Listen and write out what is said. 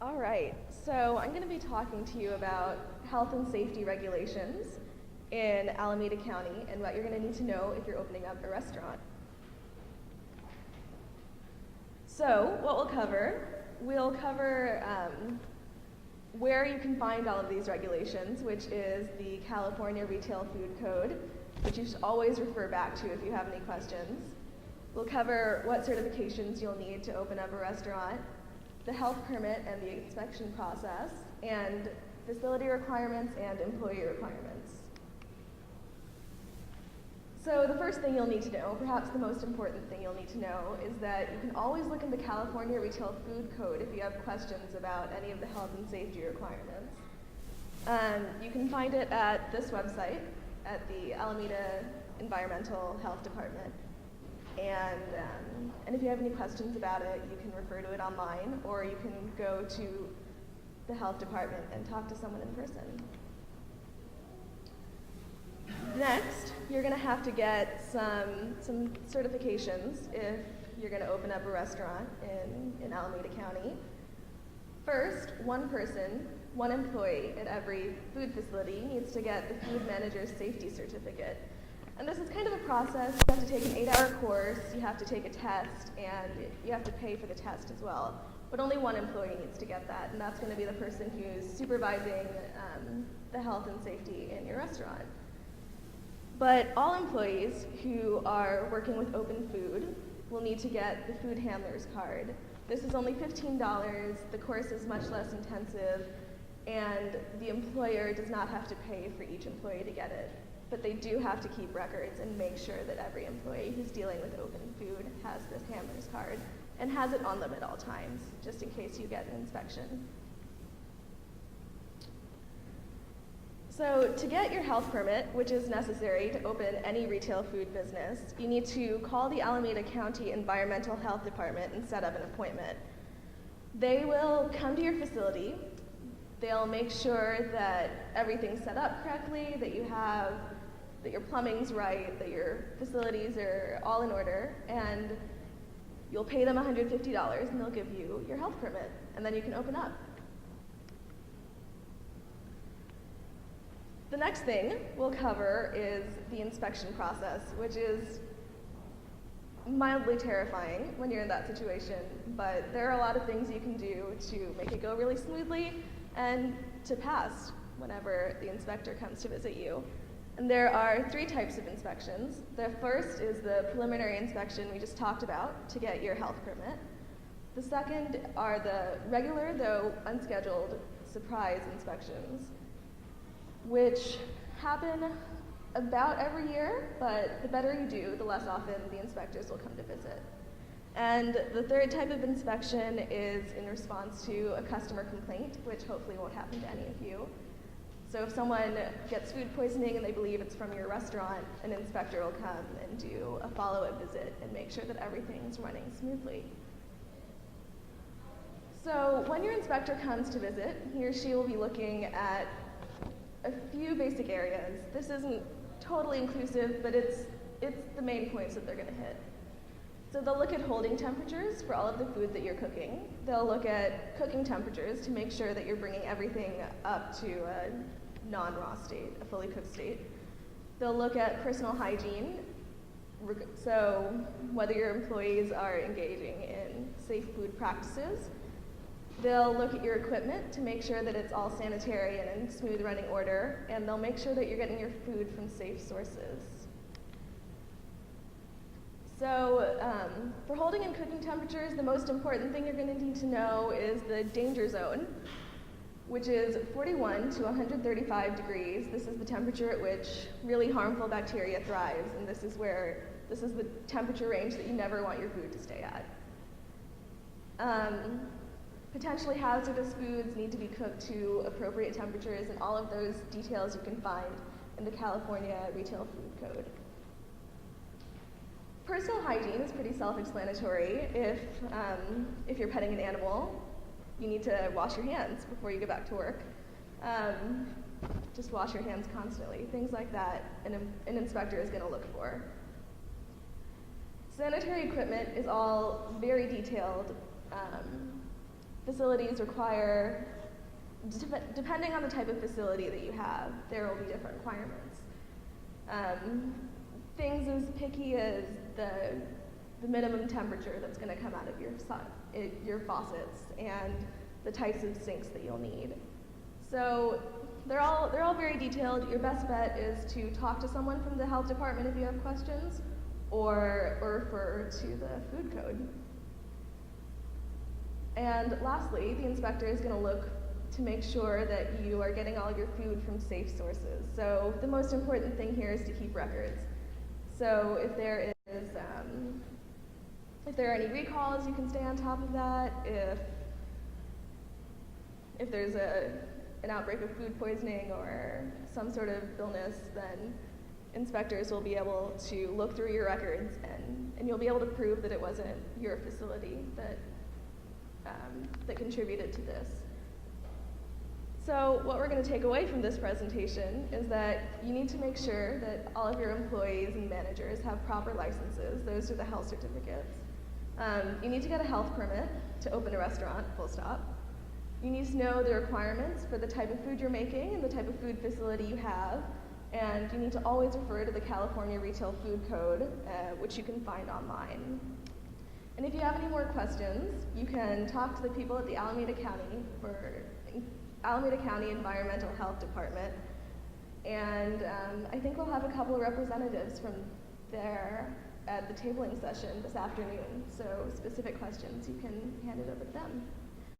All right, so I'm going to be talking to you about health and safety regulations in Alameda County and what you're going to need to know if you're opening up a restaurant. So what we'll cover where you can find all of these regulations, which is the California Retail Food Code, which you should always refer back to if you have any questions. We'll cover what certifications you'll need to open up a restaurant, the health permit and the inspection process, and facility requirements and employee requirements. So the first thing you'll need to know, perhaps the most important thing you'll need to know, is that you can always look in the California Retail Food Code if you have questions about any of the health and safety requirements. You can find it at this website, at the Alameda Environmental Health Department. And if you have any questions about it, you can refer to it online, or you can go to the health department and talk to someone in person. Next, you're going to have to get some certifications if you're going to open up a restaurant in Alameda County. First, one person, one employee at every food facility needs to get the food manager's safety certificate. And this is kind of a process. You have to take an 8-hour course, you have to take a test, and you have to pay for the test as well. But only one employee needs to get that, and that's going to be the person who's supervising the health and safety in your restaurant. But all employees who are working with open food will need to get the food handler's card. This is only $15, the course is much less intensive, and the employer does not have to pay for each employee to get it. But they do have to keep records and make sure that every employee who's dealing with open food has this handler's card and has it on them at all times, just in case you get an inspection. So to get your health permit, which is necessary to open any retail food business, you need to call the Alameda County Environmental Health Department and set up an appointment. They will come to your facility. They'll make sure that everyth's set up correctly, that your plumbing's right, that your facilities are all in order, and you'll pay them $150 and they'll give you your health permit, and then you can open up. The next thing we'll cover is the inspection process, which is mildly terrifying when you're in that situation, but there are a lot of things you can do to make it go really smoothly and to pass whenever the inspector comes to visit you. And there are 3 types of inspections. The first is the preliminary inspection we just talked about to get your health permit. The second are the regular, though unscheduled, surprise inspections, which happen about every year, but the better you do, the less often the inspectors will come to visit. And the third type of inspection is in response to a customer complaint, which hopefully won't happen to any of you. So if someone gets food poisoning and they believe it's from your restaurant, an inspector will come and do a follow-up visit and make sure that everything's running smoothly. So when your inspector comes to visit, he or she will be looking at a few basic areas. This isn't totally inclusive, but it's the main points that they're going to hit. So they'll look at holding temperatures for all of the food that you're cooking. They'll look at cooking temperatures to make sure that you're bringing everything up to a non-raw state, a fully cooked state. They'll look at personal hygiene, so whether your employees are engaging in safe food practices. They'll look at your equipment to make sure that it's all sanitary and in smooth running order, and they'll make sure that you're getting your food from safe sources. So for holding and cooking temperatures, the most important thing you're going to need to know is the danger zone, which is 41 to 135 degrees. This is the temperature at which really harmful bacteria thrives, and this is the temperature range that you never want your food to stay at. Potentially hazardous foods need to be cooked to appropriate temperatures, and all of those details you can find in the California Retail Food Code. Personal hygiene is pretty self-explanatory. If you're petting an animal, you need to wash your hands before you go back to work. Just wash your hands constantly. Things like that an inspector is going to look for. Sanitary equipment is all very detailed facilities require, depending on the type of facility that you have, there will be different requirements. Things as picky as the minimum temperature that's going to come out of your faucets and the types of sinks that you'll need. So they're all very detailed. Your best bet is to talk to someone from the health department if you have questions, or refer to the food code. And lastly, the inspector is going to look to make sure that you are getting all your food from safe sources. So the most important thing here is to keep records. So if there are any recalls, you can stay on top of that. If there's an outbreak of food poisoning or some sort of illness, then inspectors will be able to look through your records, and you'll be able to prove that it wasn't your facility that contributed to this. So what we're going to take away from this presentation is that you need to make sure that all of your employees and managers have proper licenses. Those are the health certificates. You need to get a health permit to open a restaurant, full stop. You need to know the requirements for the type of food you're making and the type of food facility you have. And you need to always refer to the California Retail Food Code, which you can find online. And if you have any more questions, you can talk to the people at the Alameda County Environmental Health Department. And I think we'll have a couple of representatives from there at the tabling session this afternoon. So specific questions, you can hand it over to them.